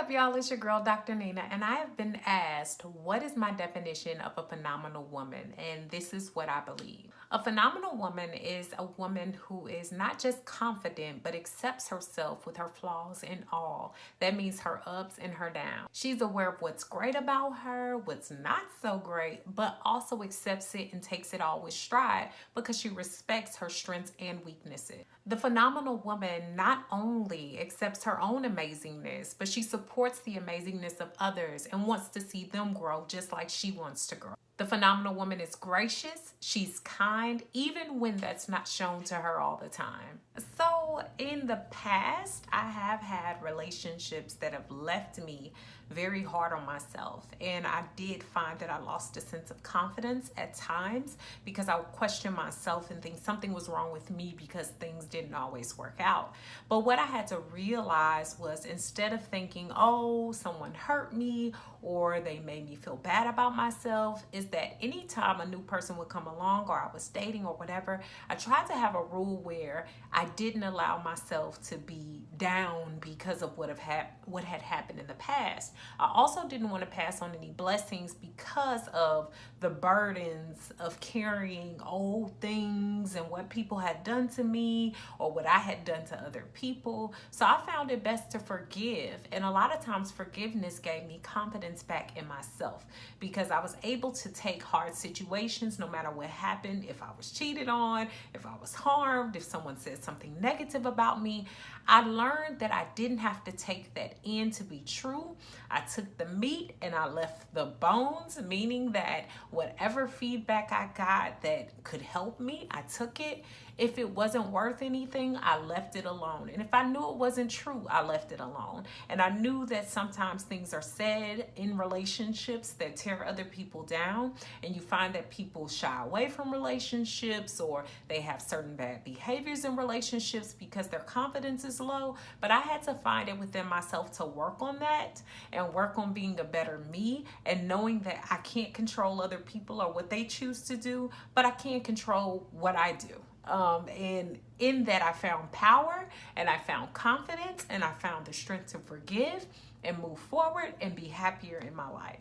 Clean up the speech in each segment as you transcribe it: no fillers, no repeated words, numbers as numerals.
up, y'all? It's your girl, Dr. Nina, and I have been asked, what is my definition of a phenomenal woman? And this is what I believe. A phenomenal woman is a woman who is not just confident, but accepts herself with her flaws and all. That means her ups and her downs. She's aware of what's great about her, what's not so great, but also accepts it and takes it all with stride because she respects her strengths and weaknesses. The phenomenal woman not only accepts her own amazingness, but she supports the amazingness of others and wants to see them grow just like she wants to grow. The phenomenal woman is gracious, she's kind, even when that's not shown to her all the time. So in the past, I have had relationships that have left me very hard on myself. And I did find that I lost a sense of confidence at times because I would question myself and think something was wrong with me because things didn't always work out. But what I had to realize was, instead of thinking, oh, someone hurt me or they made me feel bad about myself, is that anytime a new person would come along or I was dating or whatever, I tried to have a rule where I didn't allow myself to be down because of what had happened in the past. I also didn't want to pass on any blessings because of the burdens of carrying old things and what people had done to me or what I had done to other people. So I found it best to forgive. And a lot of times forgiveness gave me confidence back in myself because I was able to take hard situations no matter what happened. If I was cheated on, if I was harmed, if someone said something negative about me, I learned that I didn't have to take that in to be true. I took the meat and I left the bones, meaning that whatever feedback I got that could help me, I took it. If it wasn't worth anything, I left it alone. And if I knew it wasn't true, I left it alone. And I knew that sometimes things are said in relationships that tear other people down. And you find that people shy away from relationships or they have certain bad behaviors in relationships because their confidence is low. But I had to find it within myself to work on that and work on being a better me and knowing that I can't control other people or what they choose to do, but I can control what I do. And in that, I found power and I found confidence and I found the strength to forgive and move forward and be happier in my life.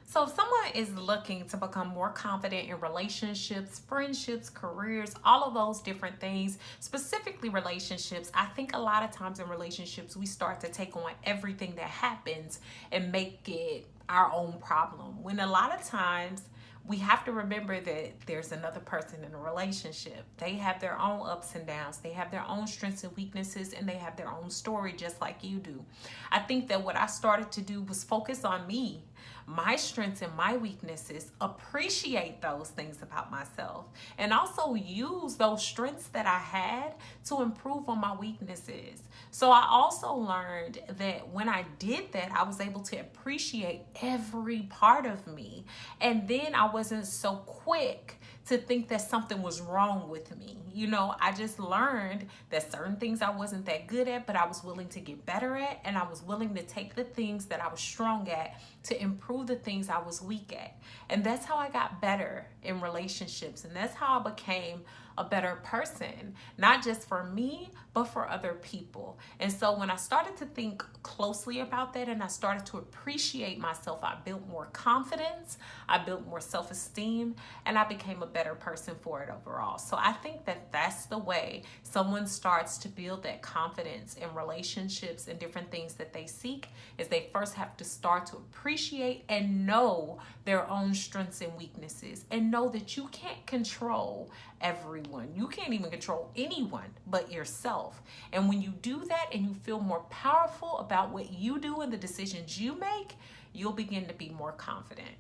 So if someone is looking to become more confident in relationships, friendships, careers, all of those different things, specifically relationships, I think a lot of times in relationships, we start to take on everything that happens and make it our own problem. When a lot of times we have to remember that there's another person in a relationship. They have their own ups and downs. They have their own strengths and weaknesses, and they have their own story just like you do. I think that what I started to do was focus on me, my strengths and my weaknesses, appreciate those things about myself, and also use those strengths that I had to improve on my weaknesses. So I also learned that when I did that, I was able to appreciate every part of me. And then I wasn't so quick to think that something was wrong with me. You know, I just learned that certain things I wasn't that good at, but I was willing to get better at, and I was willing to take the things that I was strong at to improve the things I was weak at. And that's how I got better in relationships, and that's how I became a better person, not just for me, but for other people. And so when I started to think closely about that and I started to appreciate myself, I built more confidence, I built more self-esteem, and I became a better person for it overall. So I think that that's the way someone starts to build that confidence in relationships and different things that they seek, is they first have to start to appreciate and know their own strengths and weaknesses, and know that you can't control everyone. You can't even control anyone but yourself. And when you do that and you feel more powerful about what you do and the decisions you make, you'll begin to be more confident.